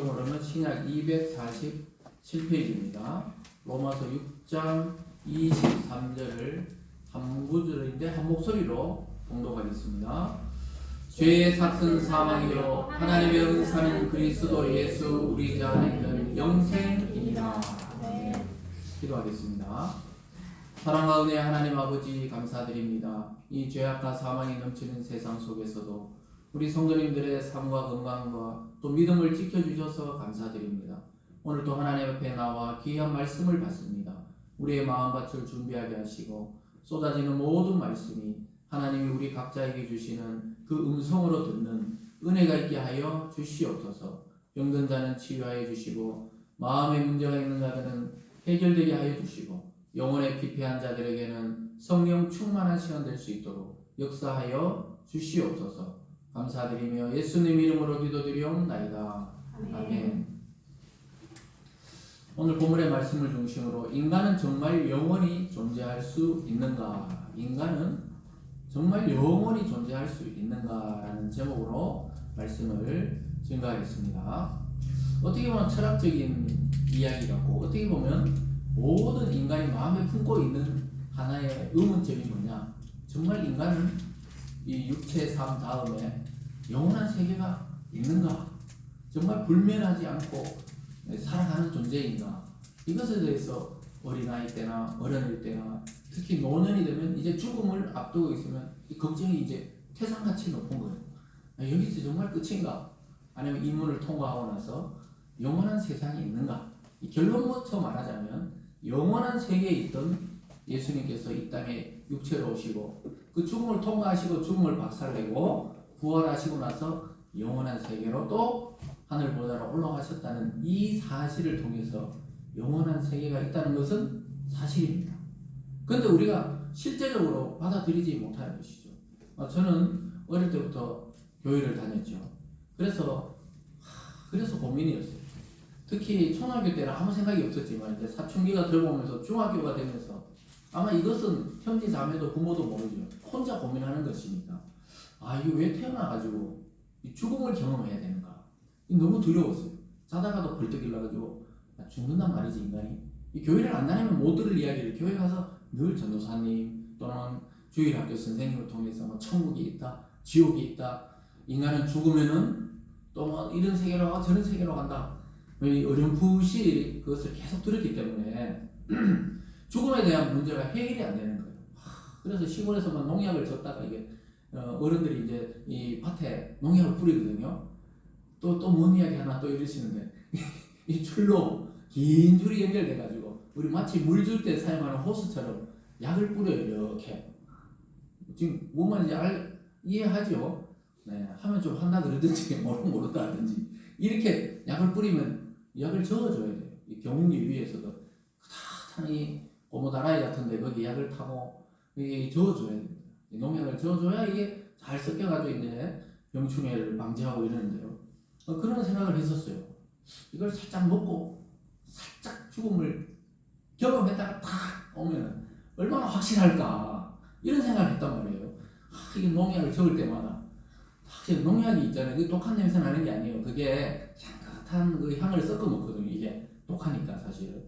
성경으로는 신약 247페이지입니다. 로마서 6장 23절을 한 구절인데 한 목소리로 봉독하겠습니다. 죄의 삭은 사망이요 하나님의 은사는 그리스도 예수 우리 자 안에 있는 영생이니라. 기도하겠습니다. 사랑과 은혜 하나님 아버지 감사드립니다. 이 죄악과 사망이 넘치는 세상 속에서도 우리 성도님들의 삶과 건강과 또 믿음을 지켜주셔서 감사드립니다. 오늘도 하나님 앞에 나와 귀한 말씀을 받습니다. 우리의 마음밭을 준비하게 하시고 쏟아지는 모든 말씀이 하나님이 우리 각자에게 주시는 그 음성으로 듣는 은혜가 있게 하여 주시옵소서. 병든 자는 치유하여 주시고 마음에 문제가 있는 자들은 해결되게 하여 주시고 영혼에 피폐한 자들에게는 성령 충만한 시간 될 수 있도록 역사하여 주시옵소서. 감사드리며 예수님 이름으로 기도드리옵나이다. 아멘. 오늘 본문의 말씀을 중심으로 인간은 정말 영원히 존재할 수 있는가? 인간은 정말 영원히 존재할 수 있는가라는 제목으로 말씀을 증가하겠습니다. 어떻게 보면 철학적인 이야기 같고 어떻게 보면 모든 인간이 마음에 품고 있는 하나의 의문점이 뭐냐? 정말 인간은 이 육체의 삶 다음에 영원한 세계가 있는가? 정말 불멸하지 않고 살아가는 존재인가? 이것에 대해서 어린아이 때나 어른일 때나 특히 노년이 되면 이제 죽음을 앞두고 있으면 이 걱정이 이제 태산같이 높은 거예요. 여기서 정말 끝인가? 아니면 이 문을 통과하고 나서 영원한 세상이 있는가? 이 결론부터 말하자면 영원한 세계에 있던 예수님께서 이 땅에 육체로 오시고 그 죽음을 통과하시고 죽음을 박살내고 부활하시고 나서 영원한 세계로 또 하늘 보좌로 올라가셨다는 이 사실을 통해서 영원한 세계가 있다는 것은 사실입니다. 그런데 우리가 실제적으로 받아들이지 못하는 것이죠. 저는 어릴 때부터 교회를 다녔죠. 그래서 고민이었어요. 특히 초등학교 때는 아무 생각이 없었지만 이제 사춘기가 들어오면서 중학교가 되면서 아마 이것은 형제 자매도 부모도 모르죠. 혼자 고민하는 것이니까 이거 왜 태어나가지고 이 죽음을 경험해야 되는가? 너무 두려웠어요. 자다가도 벌떡 일어나가지고 죽는단 말이지 인간이. 이 교회를 안 다니면 못 들을 이야기를 교회 가서 늘 전도사님 또는 주일학교 선생님을 통해서 뭐 천국이 있다, 지옥이 있다, 인간은 죽으면은 또 뭐 이런 세계로 가 저런 세계로 간다. 어렴풋이 그것을 계속 들었기 때문에 죽음에 대한 문제가 해결이 안 되는 거예요. 그래서 시골에서만 농약을 줬다가 이게 어른들이 이제 이 밭에 농약을 뿌리거든요. 또 뭔 이야기 하나 또 이러시는데 이 줄로 긴 줄이 연결돼가지고 우리 마치 물 줄 때 사용하는 호스처럼 약을 뿌려요. 이렇게 지금 뭔 말인지 이해하죠? 네, 하면 좀 한다 그러든지 모른다 하든지 이렇게 약을 뿌리면 약을 저어줘야 돼요. 이 경운기 위에서도 따뜻한 이 고무다라이 같은데 거기 약을 타고 이게 저어줘야 됩니다. 농약을 저어줘야 이게 잘 섞여가지고 이제 병충해를 방지하고 이러는데요. 그런 생각을 했었어요. 이걸 살짝 먹고 살짝 죽음을 경험했다가 탁 오면 얼마나 확실할까 이런 생각을 했단 말이에요. 이게 농약을 저을 때마다 확실히 농약이 있잖아요. 그 독한 냄새 나는 게 아니에요. 그게 향긋한 그 향을 섞어 놓거든요. 이게 독하니까 사실은.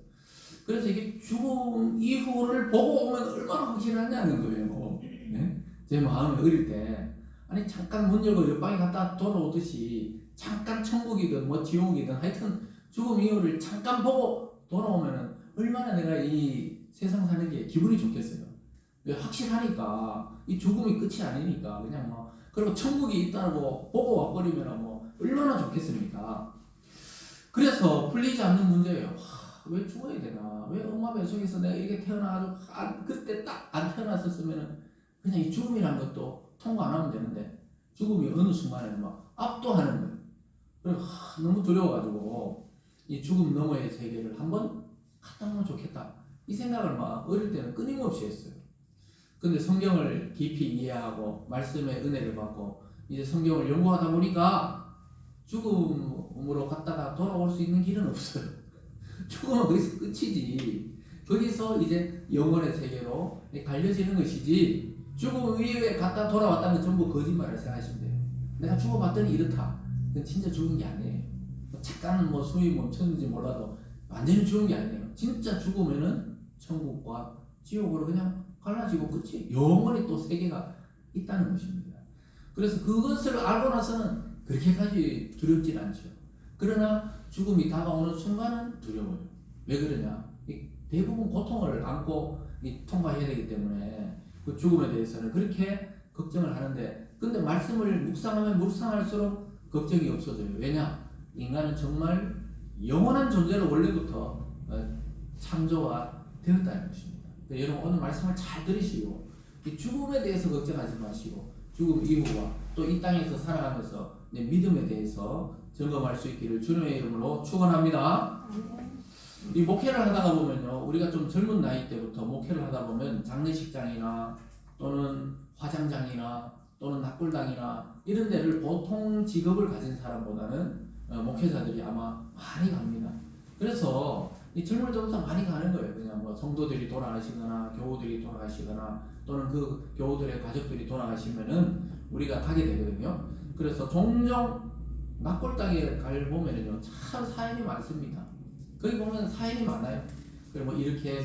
그래서 이게 죽음 이후를 보고 오면 얼마나 확실하냐는 거예요. 네? 제 마음이 어릴 때 아니 잠깐 문 열고 옆방에 갔다 돌아오듯이 잠깐 천국이든 뭐 지옥이든 하여튼 죽음 이후를 잠깐 보고 돌아오면은 얼마나 내가 이 세상 사는 게 기분이 좋겠어요. 확실하니까 이 죽음이 끝이 아니니까 그냥 뭐 그리고 천국이 있다고 보고 와버리면 뭐 얼마나 좋겠습니까? 그래서 풀리지 않는 문제예요. 왜 죽어야 되나? 왜 엄마 뱃속에서 내가 이렇게 태어나가지고 그때 딱 안 태어났었으면 그냥 이 죽음이란 것도 통과 안 하면 되는데 죽음이 어느 순간에 막 압도하는 거예요. 그래서 너무 두려워가지고 이 죽음 너머의 세계를 한번 갔다 오면 좋겠다. 이 생각을 막 어릴 때는 끊임없이 했어요. 근데 성경을 깊이 이해하고 말씀의 은혜를 받고 이제 성경을 연구하다 보니까 죽음으로 갔다가 돌아올 수 있는 길은 없어요. 죽음은 거기서 끝이지. 거기서 이제 영혼의 세계로 갈려지는 것이지 죽음 이후에 갔다 돌아왔다는 건 전부 거짓말을 생각하시면 돼요. 내가 죽어봤더니 이렇다. 그건 진짜 죽은 게 아니에요. 약간 뭐 숨이 멈췄는지 몰라도 완전히 죽은 게 아니에요. 진짜 죽으면은 천국과 지옥으로 그냥 갈라지고 끝이 영원히 또 세계가 있다는 것입니다. 그래서 그것을 알고 나서는 그렇게까지 두렵지 않죠. 그러나 죽음이 다가오는 순간은 두려워요. 왜 그러냐? 대부분 고통을 안고 통과해야 되기 때문에 그 죽음에 대해서는 그렇게 걱정을 하는데, 근데 말씀을 묵상하면 묵상할수록 걱정이 없어져요. 왜냐? 인간은 정말 영원한 존재로 원래부터 창조가 되었다는 것입니다. 여러분 오늘 말씀을 잘 들으시고 이 죽음에 대해서 걱정하지 마시고 죽음 이후와 또 이 땅에서 살아가면서 믿음에 대해서 점검할 수 있기를 주님의 이름으로 축원합니다. 이 목회를 하다가 보면요, 우리가 좀 젊은 나이 때부터 목회를 하다 보면 장례식장이나 또는 화장장이나 또는 낙골당이나 이런 데를 보통 직업을 가진 사람보다는 목회자들이 아마 많이 갑니다. 그래서 이 젊을 때부터 많이 가는 거예요. 그냥 뭐 성도들이 돌아가시거나 교우들이 돌아가시거나 또는 그 교우들의 가족들이 돌아가시면은 우리가 가게 되거든요. 그래서 종종 낙골당에 갈 보면은요, 참 사연이 많습니다. 거기 보면 사연이 많아요. 그리고 뭐 이렇게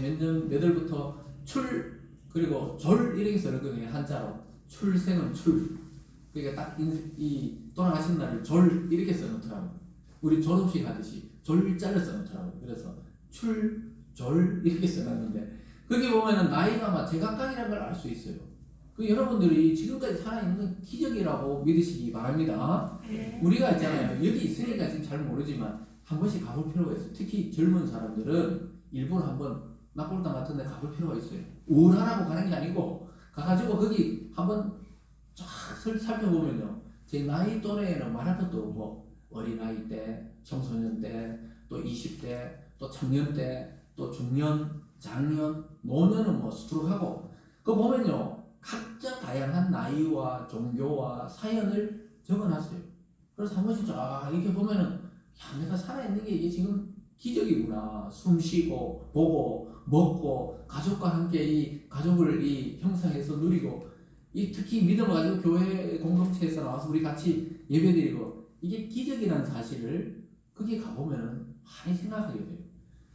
몇 월부터 출 그리고 졸 이렇게 써있거든요. 한자로 출생은 출. 그러니까 딱 이 돌아가신 날을 졸 이렇게 써놓더라고요. 우리 졸업식 하듯이 졸자를 써놓더라고요. 그래서 출, 졸 이렇게 써놨는데 거기 보면은 나이가 막 제각각이라는 걸 알 수 있어요. 그 여러분들이 지금까지 살아있는 기적이라고 믿으시기 바랍니다. 우리가 있잖아요. 여기 있으니까 지금 잘 모르지만 한 번씩 가볼 필요가 있어요. 특히 젊은 사람들은 일부러 한번 낙골당 같은 데 가볼 필요가 있어요. 우울하라고 가는 게 아니고 가가지고 거기 한번 쫙 살펴보면요, 제 나이 또래에는 말할 것도 없고 어린아이 때, 청소년 때, 또 20대, 또 청년 때, 또 중년, 장년, 노년은 뭐 수두룩하고 그거 보면요 각자 다양한 나이와 종교와 사연을 적어놨어요. 그래서 한 번씩 쫙 이렇게 보면은 야, 내가 살아있는 게 이게 지금 기적이구나. 숨 쉬고 보고 먹고 가족과 함께 이 가족을 이 형성해서 누리고 이 특히 믿음을 가지고 교회 공동체에서 나와서 우리 같이 예배드리고 이게 기적이라는 사실을 거기 가보면은 많이 생각하게 돼요.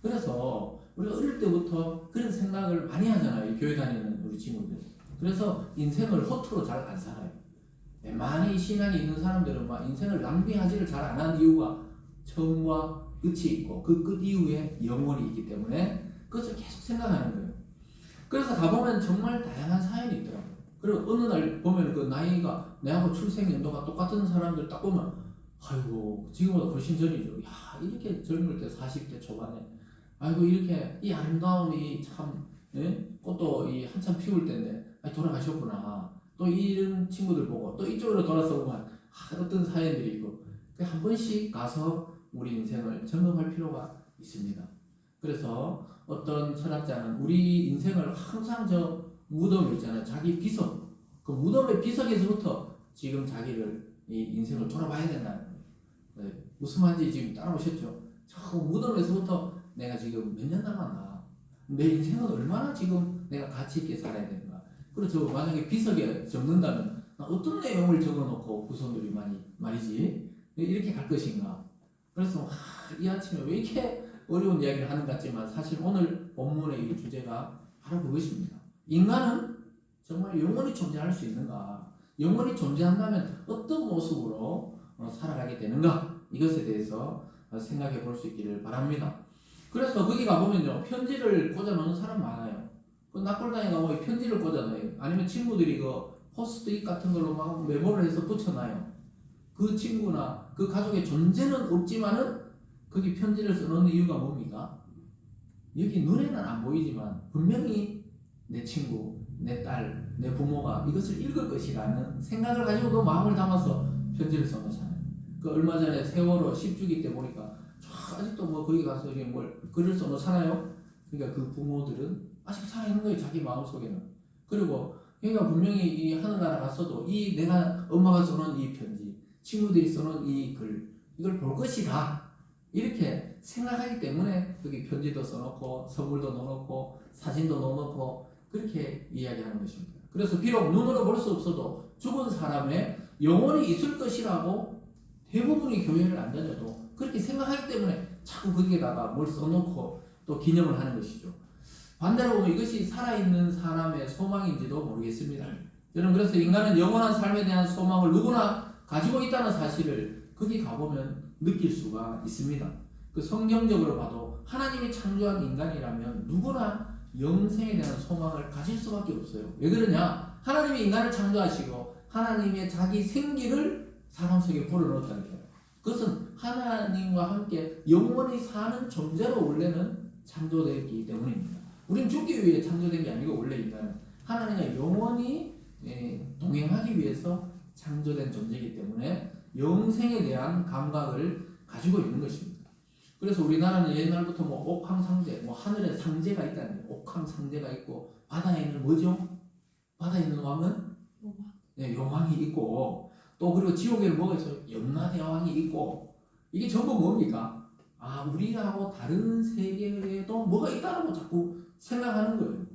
그래서 우리가 어릴 때부터 그런 생각을 많이 하잖아요. 교회 다니는 우리 친구들. 그래서 인생을 허투루 잘 안 살아요. 많이 신앙이 있는 사람들은 막 인생을 낭비하지를 잘 안 하는 이유가 처음과 끝이 있고 그 끝 이후에 영원이 있기 때문에 그것을 계속 생각하는 거예요. 그래서 가보면 정말 다양한 사연이 있더라고요. 그리고 어느 날 보면 그 나이가 내하고 출생 연도가 똑같은 사람들 딱 보면 아이고 지금보다 훨씬 전이죠. 야 이렇게 젊을 때 40대 초반에 아이고 이렇게 이 아름다움이 참 꽃도 이 한참 피울 때인데 돌아가셨구나. 또 이런 친구들 보고 또 이쪽으로 돌아서 보면 어떤 사연들이 있고 한 번씩 가서 우리 인생을 점검할 필요가 있습니다. 그래서 어떤 철학자는 우리 인생을 항상 저 무덤 있잖아요. 자기 비석, 그 무덤의 비석에서부터 지금 자기를 이 인생을 돌아봐야 된다는 거예요. 네. 무슨 말인지 지금 따라오셨죠? 저 무덤에서부터 내가 지금 몇 년 남았나? 내 인생은 얼마나 지금 내가 가치 있게 살아야 되는가? 그리고 만약에 비석에 적는다면 어떤 내용을 적어놓고 후손들이 말이지 이렇게 갈 것인가? 그래서 이 아침에 왜 이렇게 어려운 이야기를 하는 것 같지만 사실 오늘 본문의 이 주제가 바로 그것입니다. 인간은 정말 영원히 존재할 수 있는가? 영원히 존재한다면 어떤 모습으로 살아가게 되는가? 이것에 대해서 생각해 볼 수 있기를 바랍니다. 그래서 거기 가보면요, 편지를 꽂아놓는 사람 많아요. 그 낙골당에 가면 편지를 꽂아놔요. 아니면 친구들이 그 포스트잇 같은 걸로 막 메모를 해서 붙여놔요. 그 친구나 그 가족의 존재는 없지만은 거기 편지를 써놓는 이유가 뭡니까? 여기 눈에는 안 보이지만 분명히 내 친구, 내 딸, 내 부모가 이것을 읽을 것이라는 생각을 가지고 그 마음을 담아서 편지를 써놓잖아요. 그 얼마 전에 세월호 10주기 때 보니까 아직도 뭐 거기 가서 뭘 글을 써놓잖아요. 그러니까 그 부모들은 아직 살아있는 거예요. 자기 마음속에는. 그리고 그러니까 분명히 이 하늘나라 갔어도 이 내가 엄마가 써놓은 이 편지, 친구들이 써놓은 이 글, 이걸 볼 것이다. 이렇게 생각하기 때문에 여기 편지도 써놓고 선물도 넣어놓고 사진도 넣어놓고 그렇게 이야기하는 것입니다. 그래서 비록 눈으로 볼 수 없어도 죽은 사람의 영원히 있을 것이라고 대부분이 교회를 안 다녀도 그렇게 생각하기 때문에 자꾸 거기에다가 뭘 써놓고 또 기념을 하는 것이죠. 반대로 보면 이것이 살아있는 사람의 소망인지도 모르겠습니다. 저는 그래서 인간은 영원한 삶에 대한 소망을 누구나 가지고 있다는 사실을 거기 가보면 느낄 수가 있습니다. 그 성경적으로 봐도 하나님이 창조한 인간이라면 누구나 영생에 대한 소망을 가질 수밖에 없어요. 왜 그러냐? 하나님이 인간을 창조하시고 하나님의 자기 생기를 사람 속에 불어넣었다는 거예요. 그것은 하나님과 함께 영원히 사는 존재로 원래는 창조되었기 때문입니다. 우리는 죽기 위해 창조된 게 아니고 원래 인간은 하나님과 영원히 동행하기 위해서 창조된 존재이기 때문에 영생에 대한 감각을 가지고 있는 것입니다. 그래서 우리나라는 옛날부터 뭐 옥황상제, 뭐 하늘에 상제가 있다는 거예요. 옥황상제가 있고 바다에는 뭐죠? 바다에 있는 왕은 네, 용왕이 있고 또 그리고 지옥에는 뭐가 있어요? 염라대왕이 있고 이게 전부 뭡니까? 아, 우리하고 다른 세계에도 뭐가 있다고 자꾸 생각하는 거예요.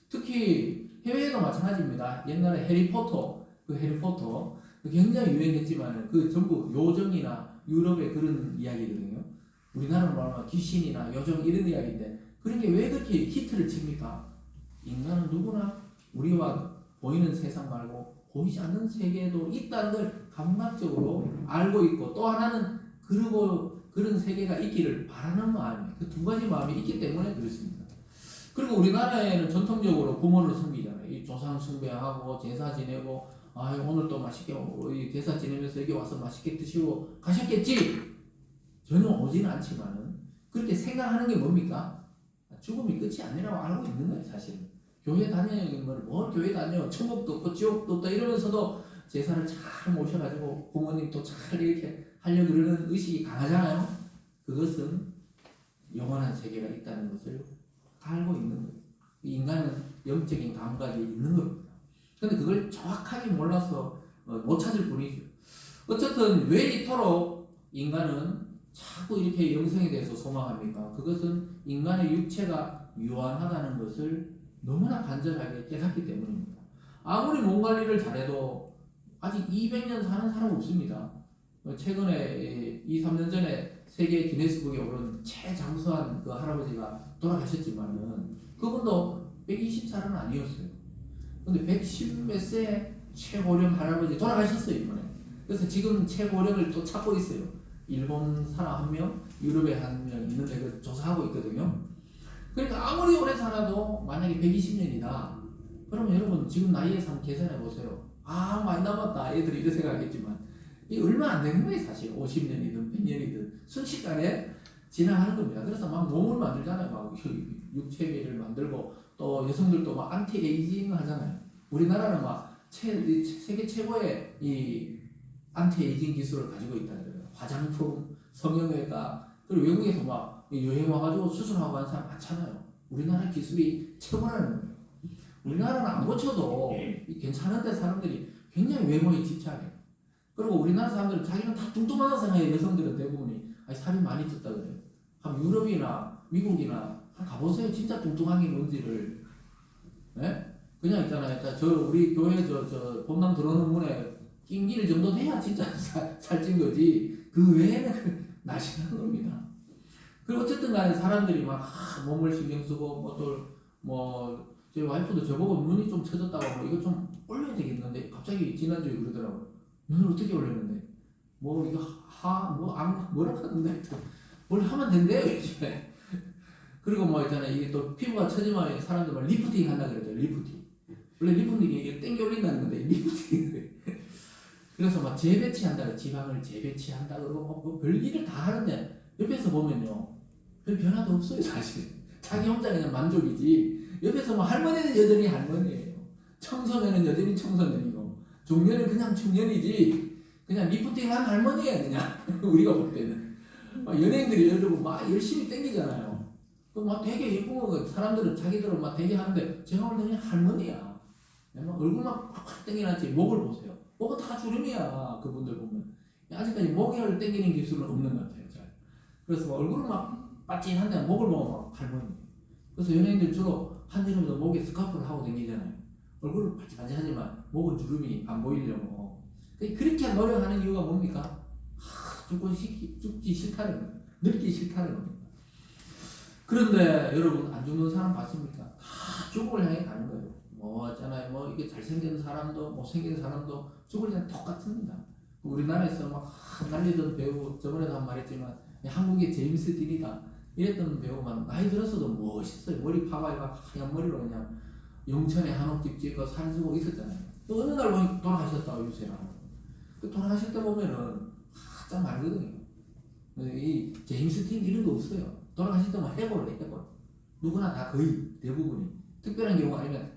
특히 해외에도 마찬가지입니다. 옛날에 해리포터 굉장히 유행했지만 그 전부 요정이나 유럽의 그런 이야기거든요. 우리나라는 말하면 귀신이나 요정 이런 이야기인데 그런 게 왜 그렇게 히트를 칩니까? 인간은 누구나 우리와 보이는 세상 말고 보이지 않는 세계에도 있다는 걸 감각적으로 알고 있고 또 하나는 그런 세계가 있기를 바라는 마음이 그 두 가지 마음이 있기 때문에 그렇습니다. 그리고 우리나라에는 전통적으로 부모를 섬기잖아요. 이 조상 숭배하고 제사 지내고 오늘 또 맛있게 제사 지내면서 여기 와서 맛있게 드시고 가셨겠지. 전혀 오지는 않지만은 그렇게 생각하는 게 뭡니까? 죽음이 끝이 아니라고 알고 있는 거예요, 사실은. 교회 다니는 뭘 교회 다녀 천국도 없고 지옥도 없다 이러면서도 제사를 잘 모셔가지고 부모님도 잘 이렇게 하려고 그러는 의식이 강하잖아요. 그것은 영원한 세계가 있다는 것을 알고 있는 거예요. 인간은 영적인 감각이 있는 겁니다. 그런데 그걸 정확하게 몰라서 못 찾을 뿐이죠. 어쨌든 왜 이토록 인간은 자꾸 이렇게 영생에 대해서 소망합니까? 그것은 인간의 육체가 유한하다는 것을 너무나 간절하게 깨닫기 때문입니다. 아무리 몸 관리를 잘해도 아직 200년 사는 사람 없습니다. 최근에 2-3년 전에 세계 기네스북에 오른 최장수한 그 할아버지가 돌아가셨지만은 그분도 120살은 아니었어요. 근데 110 몇 세 최고령 할아버지 돌아가셨어요, 이번에. 그래서 지금 최고령을 또 찾고 있어요. 일본 사람 1명, 유럽에 1명 있는데 그 조사하고 있거든요. 그러니까 아무리 오래 살아도 만약에 120년이다. 그러면 여러분 지금 나이에서 한번 계산해 보세요. 많이 남았다. 애들이 이렇게 생각하겠지만 이 얼마 안 되는 거예요, 사실. 50년이든 100년이든 순식간에 지나가는 겁니다. 그래서 막 몸을 만들잖아요. 막 육체를 만들고 또 여성들도 막 안티에이징 하잖아요. 우리나라는 막 세계 최고의 이 안티에이징 기술을 가지고 있다는 거예요. 화장품, 성형외과, 그리고 외국에서 막 여행 와가지고 수술하고 하는 사람 많잖아요. 우리나라 기술이 최고라는 거예요. 우리나라는 안 고쳐도 괜찮은데 사람들이 굉장히 외모에 집착해요. 그리고 우리나라 사람들은 자기는 다 뚱뚱하다고 생각해요. 여성들은 대부분이 살이 많이 쪘다 그래요. 한 유럽이나 미국이나 한 가보세요. 진짜 뚱뚱한 게 뭔지를. 네? 그냥 있잖아요. 우리 교회 본당 들어오는 문에 낑길 정도 돼야 진짜 살찐 거지. 그 외에는 날씬한 겁니다. 그리고 어쨌든 간에 사람들이 막 몸을 신경 쓰고 저희 와이프도 저보고 눈이 좀 처졌다고 이거 좀 올려야 되겠는데 갑자기 지난주에 그러더라고요. 눈을 어떻게 올렸는데 이거 뭐라고 하는데 뭘 하면 된대요 이제. 그리고 있잖아요. 이게 또 피부가 처지면 사람들 막 리프팅 한다 그러죠. 리프팅. 원래 리프팅이 이게 땡겨 올린다는 건데 리프팅. 그래서 막 재배치한다, 지방을 재배치한다 그러고 별기를 다 하는데 옆에서 보면요 별 변화도 없어요 사실. 자기 혼자 그냥 만족이지. 옆에서 할머니는 여전히 할머니예요. 청소년은 여전히 청소년이고 중년은 그냥 중년이지. 그냥 리프팅한 할머니예요 그냥. 우리가 볼 때는 연예인들이 여러분 막 열심히 땡기잖아요. 막 되게 예쁜 거 사람들은 자기들은 막 되게 하는데 제가 볼 때는 그냥 할머니야. 얼굴만 팍팍 땡겨놨지. 목을 보세요. 목은 다 주름이야. 그분들 보면 아직까지 목을 땡기는 기술은 없는 것 같아요. 잘. 그래서 얼굴은 막 빠찐한데 목을 보면 막 할머니. 그래서 연예인들 주로 한여름에도 목에 스카프를 하고 다니잖아요. 얼굴은 반짝반짝하지만 목은 주름이 안 보이려고. 그렇게 노력하는 이유가 뭡니까? 죽지 싫다는 거예요. 늙기 싫다는 겁니다. 그런데 여러분 안 죽는 사람 봤습니까? 다 죽음을 향해 가는 거예요. 뭐 있잖아요. 뭐 이게 잘생긴 사람도 못생긴 사람도 죽을 때는 똑같습니다. 우리나라에서 막 날리던 배우 저번에도 한 말 했지만 한국의 제임스 딘이다 이랬던 배우만 나이 들었어도 멋있어요. 머리 파마해가 하얀 머리로 그냥 영천에 한옥집 짓고 살수고 있었잖아요. 또 어느 날 보니 돌아가셨다고 유세라고. 그 돌아가실 때 보면은 참 말거든요. 이 제임스 딘 이런 거 없어요. 돌아가실 때만 해골을 해골. 누구나 다 거의 대부분이 특별한 경우 아니면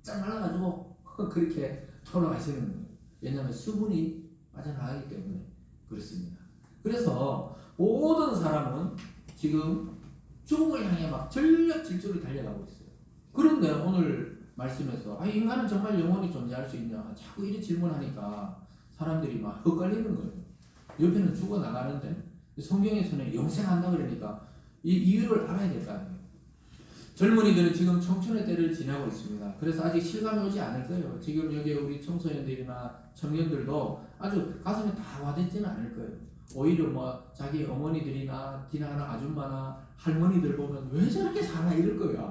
쫙 말라가지고 그렇게 돌아가시는 거예요. 왜냐하면 수분이 빠져나가기 때문에 그렇습니다. 그래서 모든 사람은 지금 죽음을 향해 막 전력 질주를 달려가고 있어요. 그런데 오늘 말씀에서 인간은 정말 영원히 존재할 수 있냐 자꾸 이렇게 질문하니까 사람들이 막 헷갈리는 거예요. 옆에는 죽어나가는데 성경에서는 영생한다 그러니까 이 이유를 알아야 될 거 아니에요. 젊은이들은 지금 청춘의 때를 지나고 있습니다. 그래서 아직 실감이 오지 않을 거예요. 지금 여기 우리 청소년들이나 청년들도 아주 가슴에 다 와닿지는 않을 거예요. 오히려 뭐 자기 어머니들이나 지나가는 아줌마나 할머니들 보면 왜 저렇게 살아 이럴 거예요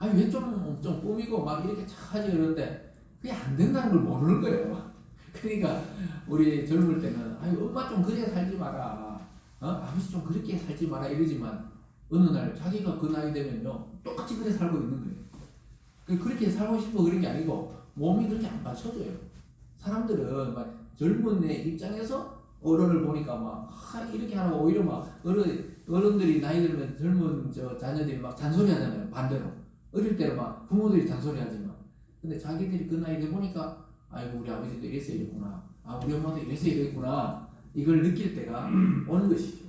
아마. 왜 좀 꾸미고 막 이렇게 착하지 그러는데 그게 안 된다는 걸 모르는 거예요. 그러니까 우리 젊을 때는 엄마 좀 그래 살지 마라. 아버지 좀 그렇게 살지 마라 이러지만 어느 날 자기가 그 나이 되면요 똑같이 그래 살고 있는 거예요. 그렇게 살고 싶어 그런 게 아니고 몸이 그렇게 안 받쳐줘요. 사람들은 막 젊은 애 입장에서 어른을 보니까 막 이렇게 하고 오히려 막 어른들이 나이 들면 젊은 자녀들이 막 잔소리 하잖아요. 반대로 어릴 때는 막 부모들이 잔소리 하지만 근데 자기들이 그 나이 돼 보니까 아이고 우리 아버지도 이래서 이랬구나, 우리 엄마도 이래서 이랬구나 이걸 느낄 때가 오는 것이죠.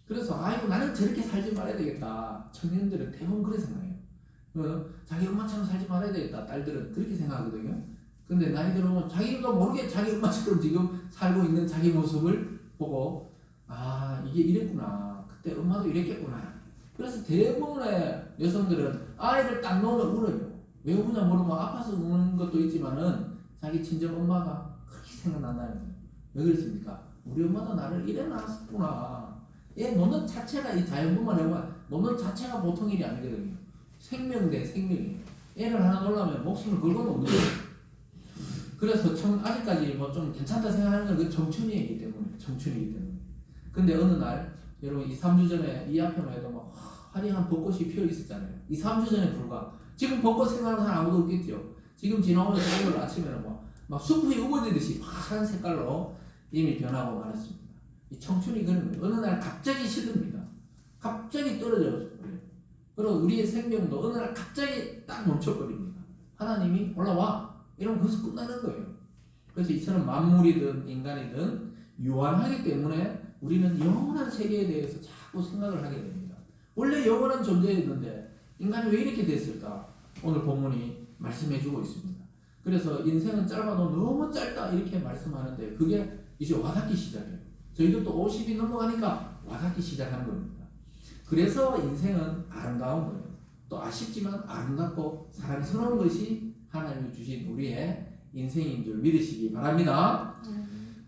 그래서 나는 저렇게 살지 말아야 되겠다. 청년들은 대부분 그렇게 생각해요. 자기 엄마처럼 살지 말아야 되겠다. 딸들은 그렇게 생각하거든요. 근데 나이 들어보면 자기도 모르게 자기 엄마처럼 지금 살고 있는 자기 모습을 보고 이게 이랬구나. 그때 엄마도 이랬겠구나. 그래서 대부분의 여성들은 아이를 딱 놓으면 울어요. 왜 우냐 물으면 아파서 우는 것도 있지만은 자기 친정 엄마가 그렇게 생각난다는 거예요. 왜 그렇습니까? 우리 엄마도 나를 이래 낳았구나. 얘 노는 자체가 이 자연분만 해보면 노는 자체가 보통 일이 아니거든요. 생명 대 생명이에요. 애를 하나 놓으려면 목숨을 걸고 놓는 거예요. 그래서 아직까지 뭐 좀 괜찮다 생각하는 건 그 청춘이기 때문에. 근데 어느 날 여러분 2, 3주 전에 이 앞에만 해도 막 화려한 벚꽃이 피어 있었잖아요. 2, 3주 전에 불과. 지금 벚꽃 생각하는 사람 아무도 없겠죠. 지금 지나오는 오늘 아침에는 막 숲이 우거지듯이 파란 색깔로 이미 변하고 말았습니다. 이 청춘이 그런 거예요. 어느 날 갑자기 식습니다. 갑자기 떨어져 버려요. 그리고 우리의 생명도 어느 날 갑자기 딱 멈춰버립니다. 하나님이 올라와 이러면 거기서 끝나는 거예요. 그래서 이처럼 만물이든 인간이든 유한하기 때문에 우리는 영원한 세계에 대해서 자꾸 생각을 하게 됩니다. 원래 영원한 존재였는데 인간이 왜 이렇게 됐을까? 오늘 본문이 말씀해주고 있습니다. 그래서 인생은 짧아도 너무 짧다 이렇게 말씀하는데 그게 이제 와닿기 시작해요. 저희도 또 50이 넘어가니까 와닿기 시작하는 겁니다. 그래서 인생은 아름다운 거예요. 또 아쉽지만 아름답고 사랑스러운 것이 하나님이 주신 우리의 인생인 줄 믿으시기 바랍니다.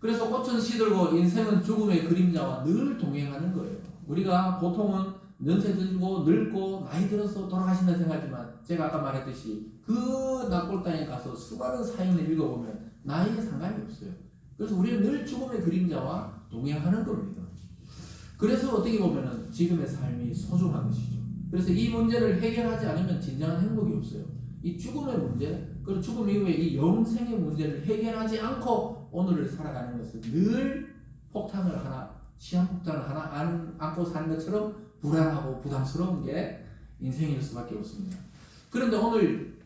그래서 꽃은 시들고 인생은 죽음의 그림자와 늘 동행하는 거예요. 우리가 보통은 연세 들고 늙고 나이 들어서 돌아가신다 생각하지만 제가 아까 말했듯이 그 납골 땅에 가서 수많은 사연을 읽어보면 나이에 상관이 없어요. 그래서 우리는 늘 죽음의 그림자와 동행하는 겁니다. 그래서 어떻게 보면은 지금의 삶이 소중한 것이죠. 그래서 이 문제를 해결하지 않으면 진정한 행복이 없어요. 이 죽음의 문제, 그리고 죽음 이후에 이 영생의 문제를 해결하지 않고 오늘을 살아가는 것은 늘 폭탄을 하나, 시한폭탄을 하나 안고 사는 것처럼 불안하고 부담스러운 게 인생일 수밖에 없습니다. 그런데 오늘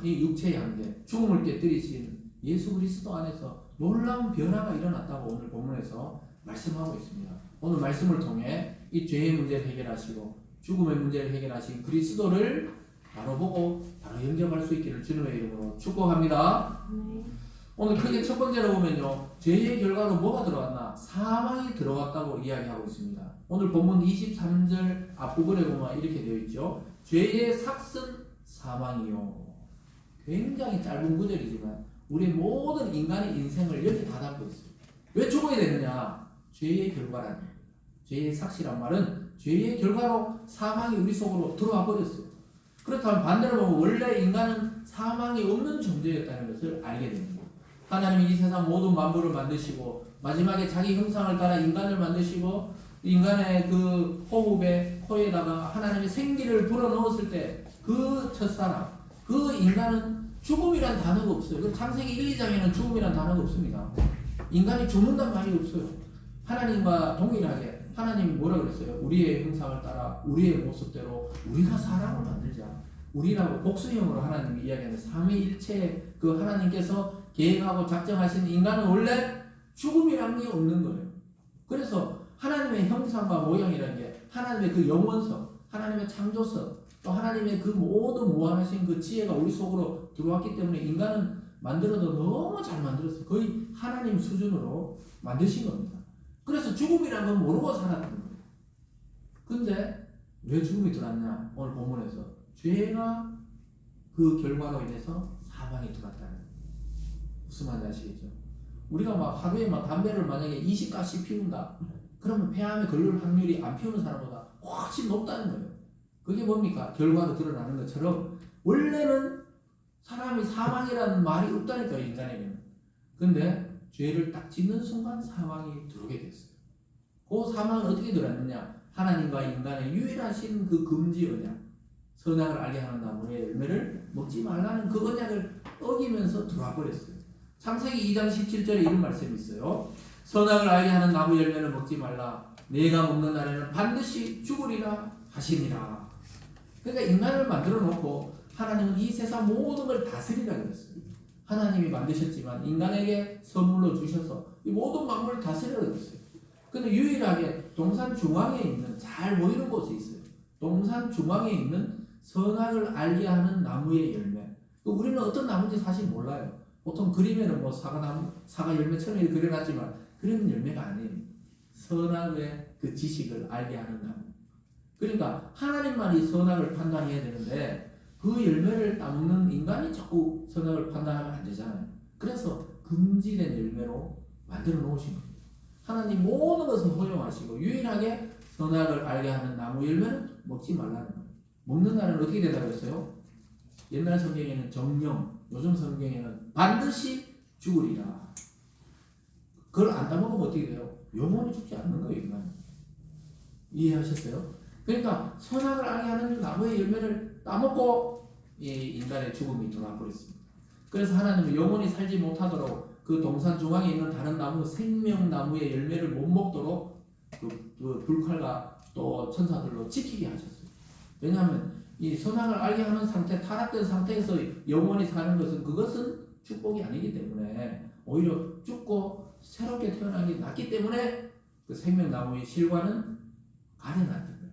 이 육체의 한계, 죽음을 깨뜨리신 예수 그리스도 안에서 놀라운 변화가 일어났다고 오늘 본문에서 말씀하고 있습니다. 오늘 말씀을 통해 이 죄의 문제를 해결하시고 죽음의 문제를 해결하신 그리스도를 바로 보고 바로 영접할 수 있기를 주님의 이름으로 축복합니다. 오늘 크게 첫 번째로 보면요, 죄의 결과로 뭐가 들어왔나? 사망이 들어왔다고 이야기하고 있습니다. 오늘 본문 23절 앞부분에 보면 이렇게 되어 있죠. 죄의 삭은 사망이요. 굉장히 짧은 구절이지만 우리 모든 인간의 인생을 여기 다 담고 있어요. 왜 죽어야 되느냐? 죄의 결과라는 거예요. 죄의 삭시란 말은 죄의 결과로 사망이 우리 속으로 들어와 버렸어요. 그렇다면 반대로 보면 원래 인간은 사망이 없는 존재였다는 것을 알게 됩니다. 하나님이 이 세상 모든 만물을 만드시고 마지막에 자기 형상을 따라 인간을 만드시고 인간의 그 호흡에 코에다가 하나님의 생기를 불어넣었을 때 그 첫사람, 그 인간은 죽음이란 단어가 없어요. 창세기 1, 2장에는 죽음이란 단어가 없습니다. 인간이 죽는단 말이 없어요. 하나님과 동일하게 하나님이 뭐라 그랬어요? 우리의 형상을 따라 우리의 모습대로 우리가 사람을 만들자. 우리라고 복수형으로 하나님이 이야기하는 삼위일체 그 하나님께서 계획하고 작정하신 인간은 원래 죽음이란 게 없는 거예요. 그래서 하나님의 형상과 모양이라는 게 하나님의 그 영원성, 하나님의 창조성, 또 하나님의 그 모든 무한하신 그 지혜가 우리 속으로 들어왔기 때문에 인간은 만들어도 너무 잘 만들었어요. 거의 하나님 수준으로 만드신 겁니다. 그래서 죽음이란 건 모르고 살았던 거예요. 근데 왜 죽음이 들어왔냐? 오늘 본문에서 죄가 그 결과로 인해서 사망이 들어왔다는 거예요. 무슨 말인지 아시겠죠? 우리가 막 하루에 막 담배를 만약에 20가씩 피운다. 그러면 폐암에 걸릴 확률이 안 피우는 사람보다 훨씬 높다는 거예요. 그게 뭡니까? 결과로 드러나는 것처럼 원래는 사람이 사망이라는 말이 없다니까요, 인간에게는. 근데 죄를 딱 짓는 순간 사망이 들어오게 됐어요. 그 사망은 어떻게 들어왔느냐? 하나님과 인간의 유일하신 그 금지 언약, 선악을 알게 하는 나무의 열매를 먹지 말라는 그 언약을 어기면서 들어와 버렸어요. 창세기 2장 17절에 이런 말씀이 있어요. 선악을 알게 하는 나무 열매를 먹지 말라. 내가 먹는 날에는 반드시 죽으리라 하시니라. 그러니까 인간을 만들어 놓고 하나님은 이 세상 모든 걸 다스리라 그랬어요. 하나님이 만드셨지만 인간에게 선물로 주셔서 이 모든 만물을 다스리라 그랬어요. 근데 유일하게 동산 중앙에 있는 잘 보이는 곳에 있어요. 동산 중앙에 있는 선악을 알게 하는 나무의 열매. 우리는 어떤 나무인지 사실 몰라요. 보통 그림에는 뭐 사과나무, 사과 열매처럼 이렇게 그려놨지만 그런 열매가 아니에요. 선악의 그 지식을 알게 하는 나무. 그러니까 하나님만이 선악을 판단해야 되는데 그 열매를 따먹는 인간이 자꾸 선악을 판단하면 안 되잖아요. 그래서 금지된 열매로 만들어 놓으신 겁니다. 하나님 모든 것을 허용하시고 유일하게 선악을 알게 하는 나무 열매는 먹지 말라는 거예요. 먹는 날은 어떻게 된다고 했어요? 옛날 성경에는 정령, 요즘 성경에는 반드시 죽으리라. 그걸 안 따먹으면 어떻게 돼요? 영원히 죽지 않는 거예요, 인간은. 이해하셨어요? 그러니까 선악을 알게 하는 나무의 열매를 따먹고 이 인간의 죽음이 들어와 버렸습니다. 그래서 하나님은 영원히 살지 못하도록 그 동산 중앙에 있는 다른 나무 생명나무의 열매를 못 먹도록 그 불칼과 또 천사들로 지키게 하셨어요. 왜냐하면 이 선악을 알게 하는 상태, 타락된 상태에서 영원히 사는 것은 그것은 축복이 아니기 때문에 오히려 죽고 새롭게 태어나는 게 낫기 때문에 그 생명나무의 실과는 가려놨던 거예요.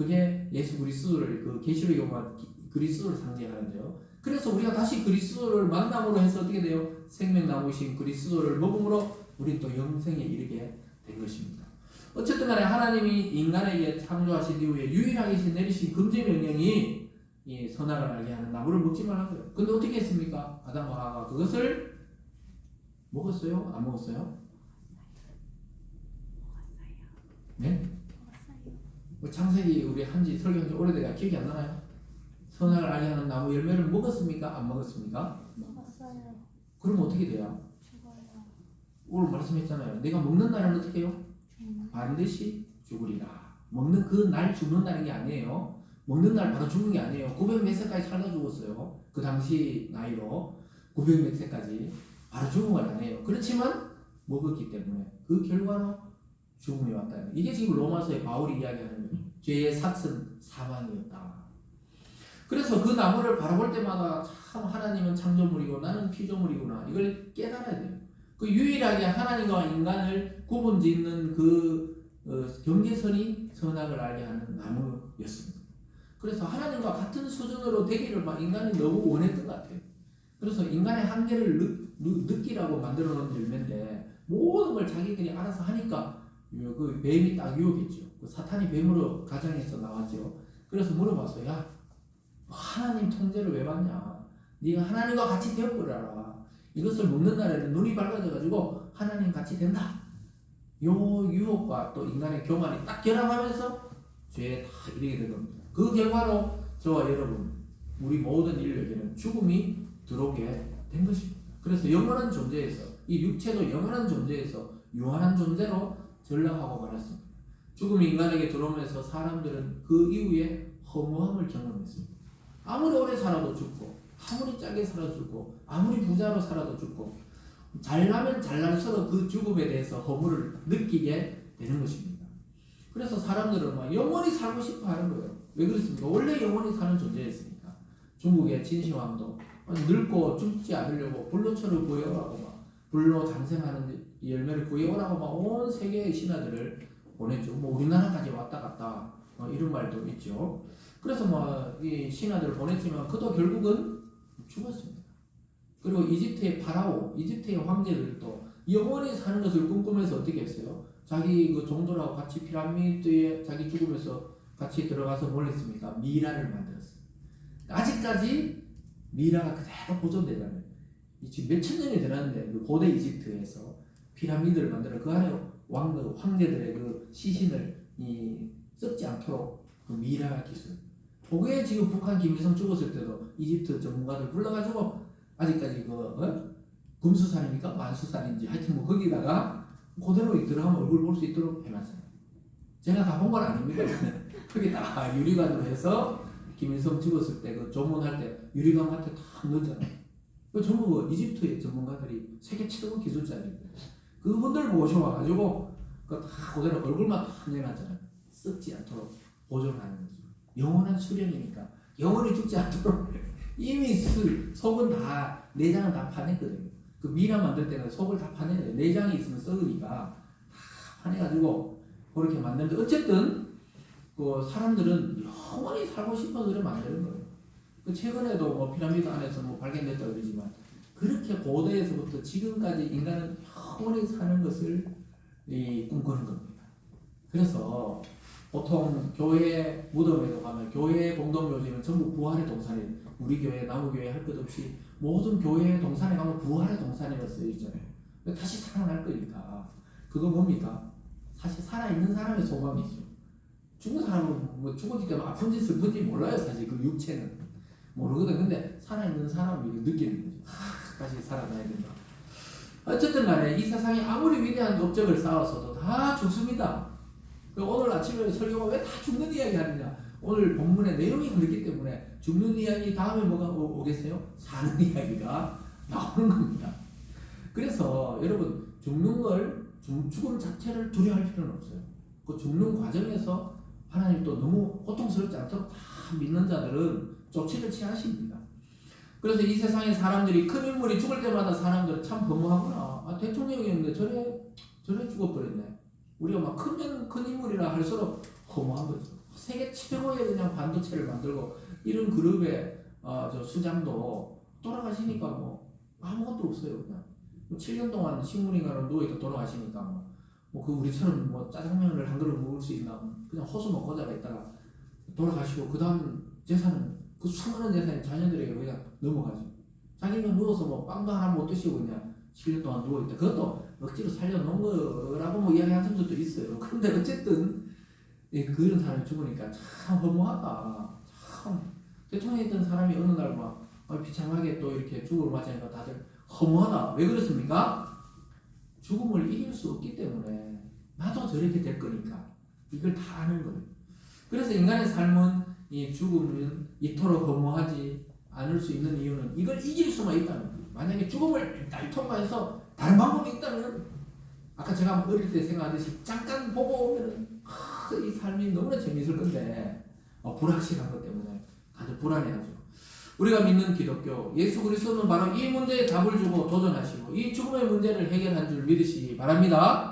그게 예수 그리스도를 그 계시록에 보면 그리스도를 상징하는데요. 그래서 우리가 다시 그리스도를 만남으로 해서 어떻게 돼요? 생명나무신 그리스도를 먹음으로 우리는 또 영생에 이르게 된 것입니다. 어쨌든 간에 하나님이 인간에게 창조하신 이후에 유일하게 내리신 금지 명령이 이 선악을 알게 하는 나무를 먹지 말라는 거예요. 근데 어떻게 했습니까? 아담과 하와가 그것을 먹었어요? 안 먹었어요? 네? 창세기 우리 한지 설교한 지 오래돼가 기억이 안 나나요? 선악을 알게 하는 나무 열매를 먹었습니까? 안 먹었습니까? 먹었어요. 그럼 어떻게 돼요? 죽어요. 오늘 말씀했잖아요. 내가 먹는 날은 어떻게 해요? 반드시 죽으리라. 먹는 그 날 죽는다는 게 아니에요. 먹는 날 바로 죽는 게 아니에요. 900 몇 세까지 살다 죽었어요. 그 당시 나이로 900 몇 세까지 바로 죽은 건 아니에요. 그렇지만 먹었기 때문에 그 결과로 죽음이 왔다. 이게 지금 로마서의 바울이 이야기하는 거예요. 죄의 삭은 사망이었다. 그래서 그 나무를 바라볼 때마다 참 하나님은 창조물이고 나는 피조물이구나. 이걸 깨달아야 돼요. 그 유일하게 하나님과 인간을 구분짓는 그 경계선이 선악을 알게 하는 나무였습니다. 그래서 하나님과 같은 수준으로 되기를 막 인간이 너무 원했던 것 같아요. 그래서 인간의 한계를 느끼라고 만들어 놓은 열매인데 모든 걸 자기들이 알아서 하니까 그 뱀이 딱 유혹했죠. 그 사탄이 뱀으로 가정에서 나왔죠. 그래서 물어봤어요. 야, 하나님 통제를 왜 받냐? 네가 하나님과 같이 되어버려라. 이것을 묻는 날에는 눈이 밝아져가지고 하나님 같이 된다. 요 유혹과 또 인간의 교만이 딱 결합하면서 죄에 다 이르게 된 겁니다. 그 결과로 저와 여러분, 우리 모든 인류에게는 죽음이 들어오게 된 것입니다. 그래서 영원한 존재에서, 이 육체도 영원한 존재에서 유한한 존재로 전락하고 말았습니다. 죽음이 인간에게 들어오면서 사람들은 그 이후에 허무함을 경험했습니다. 아무리 오래 살아도 죽고, 아무리 짧게 살아도 죽고, 아무리 부자로 살아도 죽고, 잘나면 잘날수록 그 죽음에 대해서 허무를 느끼게 되는 것입니다. 그래서 사람들은 막 영원히 살고 싶어 하는 거예요. 왜 그렇습니까? 원래 영원히 사는 존재였으니까. 중국의 진시황도 늙고 죽지 않으려고 불로초를 구해오라고 막, 불로 장생하는 열매를 구해오라고 막 온 세계의 신하들을 보내죠. 뭐 우리나라까지 왔다 갔다 이런 말도 있죠. 그래서 뭐 이 신하들을 보냈지만 그도 결국은 죽었습니다. 그리고 이집트의 파라오, 이집트의 황제들도 영원히 사는 것을 꿈꾸면서 어떻게 했어요? 자기 그 종들하고 같이 피라미드에 자기 죽으면서 같이 들어가서 뭘 했습니까? 미라를 만들었어요. 아직까지 미라가 그대로 보존되잖아요. 지금 몇천 년이 지났는데 그 고대 이집트에서 피라미드를 만들어 그 안에 황제들의 그 시신을 썩지 않도록 그 미라 기술. 그게 지금 북한 김일성 죽었을 때도 이집트 전문가들 불러가지고 아직까지 금수산입니까? 만수산인지 하여튼 뭐 거기다가 그대로 들어가면 얼굴 볼 수 있도록 해놨어요. 제가 가본 건 아닙니다. 거기다가 유리관으로 해서 김일성 죽었을 때 그 조문할 때 유리관 같은 다 넣었잖아요. 그 전부 이집트의 전문가들이 세계 최고 기술자입니다. 그분들 모셔와가지고 그 다 그대로 얼굴만 다 내놨잖아요. 썩지 않도록 보존하는 거죠. 영원한 수령이니까 영원히 죽지 않도록 이미 속은 다 내장은 다 파냈거든요. 그 미라 만들 때는 속을 다 파내요. 내장이 있으면 썩으니까 다 파내가지고 그렇게 만드는데 어쨌든 그 사람들은 영원히 살고 싶어서 그래 만드는 거예요. 그 최근에도 뭐 피라미드 안에서 뭐 발견됐다 그러지만 그렇게 고대에서부터 지금까지 인간은 영원히 사는 것을 꿈꾸는 겁니다. 그래서 보통 교회 무덤에도 가면 교회 공동묘지는 전부 부활의 동산이에요. 우리 교회, 남의 교회 할 것 없이 모든 교회 동산에 가면 부활의 동산이라고 쓰여 있잖아요. 다시 살아날 거니까. 그거 뭡니까? 사실 살아있는 사람의 소망이죠. 죽은 사람은 뭐 죽었기 때문에 아픈지 슬픈지 몰라요. 사실 그 육체는 모르거든. 근데 살아있는 사람이 느끼는 거죠. 다시 살아나야 된다. 어쨌든 간에 이 세상에 아무리 위대한 업적을 쌓았어도 다 죽습니다. 오늘 아침에 설교가 왜 다 죽는 이야기 하느냐? 오늘 본문의 내용이 그렇기 때문에 죽는 이야기 다음에 뭐가 오겠어요? 사는 이야기가 나오는 겁니다. 그래서 여러분 죽음 자체를 두려워할 필요는 없어요. 그 죽는 과정에서 하나님 또 너무 고통스럽지 않도록 다 믿는 자들은 조치를 취하십니다. 그래서 이 세상의 사람들이 큰 인물이 죽을 때마다 사람들은 참 허무하구나. 대통령이었는데 저래 죽어버렸네. 우리가 막 큰 인물이라 할수록 허무한 거죠. 세계 최고의 그냥 반도체를 만들고 이런 그룹의 저 수장도 돌아가시니까 뭐 아무것도 없어요. 그냥 7년 동안 식물인간으로 누워있다 돌아가시니까 그 우리처럼 뭐 짜장면을 한 그릇 먹을 수 있나 그냥 호수 먹고 자가 있다가 돌아가시고 그 다음 재산은 그 수많은 재산이 자녀들에게 그냥 넘어가죠. 자기가 누워서 뭐 빵도 하나 못 드시고 그냥 7년 동안 누워있다. 그것도 억지로 살려놓은 거라고 뭐 이야기하는 사람들도 있어요. 그런데 어쨌든 그런 사람이 죽으니까 참 허무하다. 참 대통령이었던 사람이 어느 날 막 비참하게 또 이렇게 죽음을 맞으니까 다들 허무하다. 왜 그렇습니까? 죽음을 이길 수 없기 때문에 나도 저렇게 될 거니까 이걸 다 아는 거예요. 그래서 인간의 삶은 이 죽음은 이토록 허무하지 않을 수 있는 이유는 이걸 이길 수만 있다는 거예요. 만약에 죽음을 날 통과해서 다른 방법이 있다면 아까 제가 어릴 때 생각하듯이 잠깐 보고 오면은 이 삶이 너무나 재미있을 건데 불확실한 것 때문에 다들 불안해하죠. 우리가 믿는 기독교 예수 그리스도는 바로 이 문제에 답을 주고 도전하시고 이 죽음의 문제를 해결한 줄 믿으시기 바랍니다.